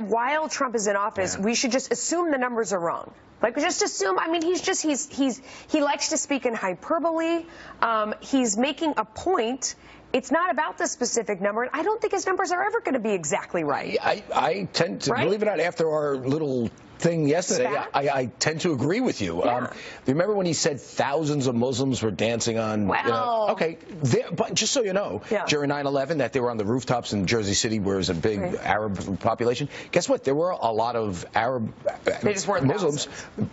while Trump is in office, we should just assume the numbers are wrong. Like, just assume, I mean, he likes to speak in hyperbole. He's making a point. It's not about the specific number, and I don't think his numbers are ever going to be exactly right. I tend to, believe it or not, after our little thing yesterday, I tend to agree with you. Yeah. Remember when he said thousands of Muslims were dancing on? Well, okay, but just so you know, during 9/11, that they were on the rooftops in Jersey City, where there's a big Arab population. Guess what? There were a lot of Arab Muslims,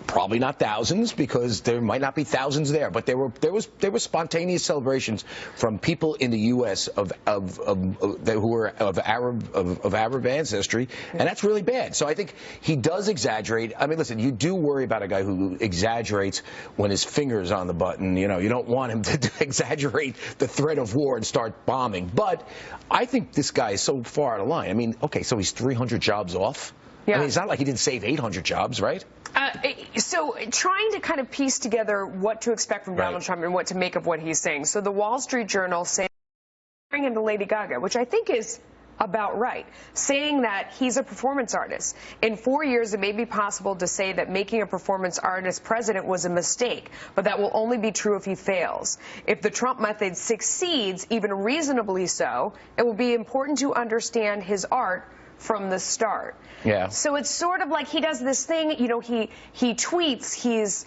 probably not thousands, because there might not be thousands there, but there were spontaneous celebrations from people in the U.S. who were of Arab ancestry, and that's really bad. So I think he does exaggerate. I mean, listen, you do worry about a guy who exaggerates when his finger's on the button. You know, you don't want him to exaggerate the threat of war and start bombing. But I think this guy is so far out of line. I mean, okay, so he's 300 jobs off. I mean, it's not like he didn't save 800 jobs, right? So trying to kind of piece together what to expect from Donald Trump and what to make of what he's saying. So the Wall Street Journal saying into Lady Gaga, which I think is about right, saying that he's a performance artist. In 4 years, it may be possible to say that making a performance artist president was a mistake, but that will only be true if he fails. If the Trump method succeeds, even reasonably so, it will be important to understand his art from the start. Yeah. So it's sort of like he does this thing, you know, he tweets, he's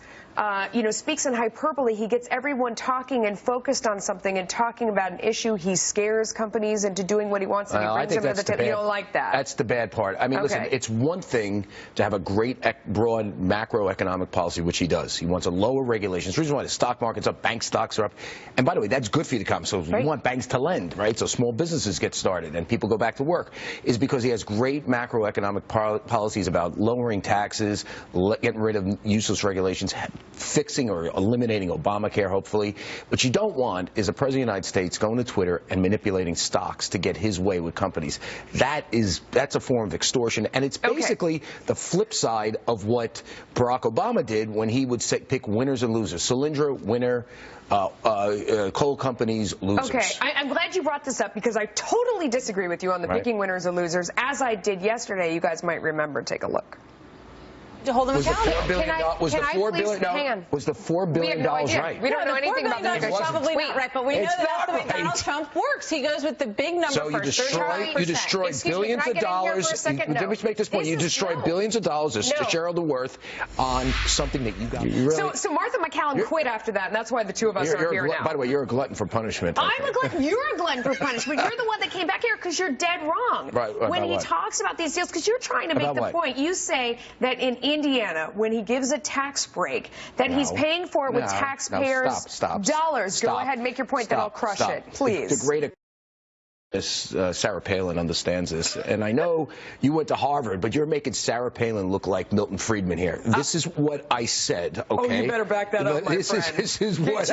you know, speaks in hyperbole. He gets everyone talking and focused on something and talking about an issue. He scares companies into doing what he wants, and he brings them to the table. You don't like that. That's the bad part. I mean, listen, it's one thing to have a great broad macroeconomic policy, which he does. He wants to lower regulations. The reason why the stock market's up, bank stocks are up. And by the way, that's good for the economy. So you want banks to lend, right? So small businesses get started and people go back to work. Is because he has great macroeconomic policies about lowering taxes, getting rid of useless regulations, fixing or eliminating Obamacare, hopefully. What you don't want is a president of the United States going to Twitter and manipulating stocks to get his way with companies. That's a form of extortion, and it's basically the flip side of what Barack Obama did when he would pick winners and losers. Solyndra, winner. Coal companies, losers. Okay, I'm glad you brought this up, because I totally disagree with you on the picking winners and losers, as I did yesterday. You guys might remember. Take a look. To hold them accountable. Was the $4 billion right? We don't know anything about that. Probably not right, but we know that's the way Donald Trump works. He goes with the big number first. You destroy billions of dollars. Let me make this point. You destroy billions of dollars to shareholder worth on something that you got. So Martha McCallum quit after that, and that's why the two of us are here now. By the way, you're a glutton for punishment. I'm a glutton. You're a glutton for punishment. You're the one that came back here because you're dead wrong. When he talks about these deals, because you're trying to make the point. You say that in Indiana, when he gives a tax break, that he's paying for it with taxpayers' dollars. Go ahead, make your point, then I'll crush it. Please. The great Sarah Palin understands this, and I know you went to Harvard, but you're making Sarah Palin look like Milton Friedman here. This is what I said. Okay. Oh, you better back that up, my friend. This is what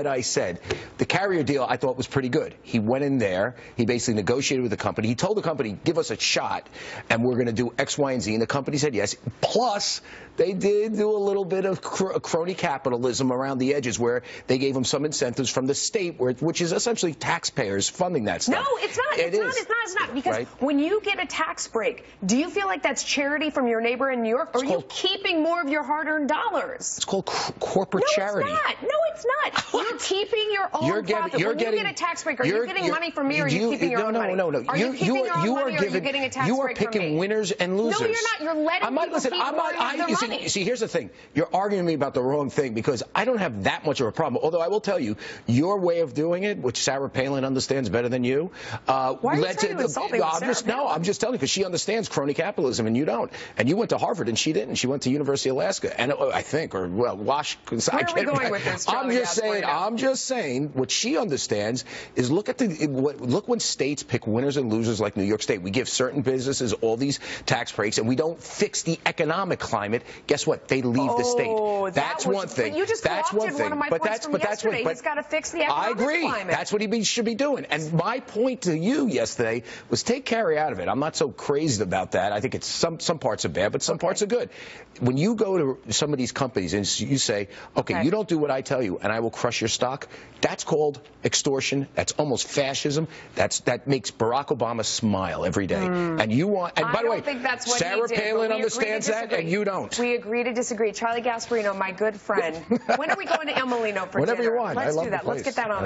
I said. The Carrier deal I thought was pretty good. He went in there. He basically negotiated with the company. He told the company, "Give us a shot, and we're going to do X, Y, and Z." And the company said yes. Plus, they did do a little bit of crony capitalism around the edges, where they gave him some incentives from the state, which is essentially taxpayers funding that stuff. No, it's not. It's not. Because when you get a tax break, do you feel like that's charity from your neighbor in New York, or are you keeping more of your hard-earned dollars? It's called corporate charity. No, it's not. You're keeping your own profit. When you get a tax break, are you getting money from me, or are you keeping your own money? No. Are you keeping your own money, or are you getting a tax break from me? You are picking winners and losers. No, you're not. You're letting people keep more of their money. See, here's the thing. You're arguing with me about the wrong thing, because I don't have that much of a problem. Although I will tell you, your way of doing it, which Sarah Palin understands better than you, why are you trying to insult me with Sarah Palin? I'm just telling you, because she understands crony capitalism and you don't. And you went to Harvard and she didn't. She went to University of Alaska, and I think, or Washington. Where are we going with this, Charlie? I'm just saying what she understands is look when states pick winners and losers like New York State. We give certain businesses all these tax breaks, and we don't fix the economic climate. Guess what? They leave the state. That's one thing. You just co-opted one of my points from yesterday. He's got to fix the economic climate. That's what he should be doing. And my point to you yesterday was take Carrier out of it. I'm not so crazy about that. I think it's some parts are bad, but some parts are good. When you go to some of these companies and you say, okay, you don't do what I tell you, me and I will crush your stock. That's called extortion. That's almost fascism. That makes Barack Obama smile every day. And you want, and by the way, Sarah Palin understands that, and you don't. We agree to disagree. Charlie Garsparino, my good friend. When are we going to El Molino for Whenever dinner? you want. Let's I love do the that. Let's place. get that on.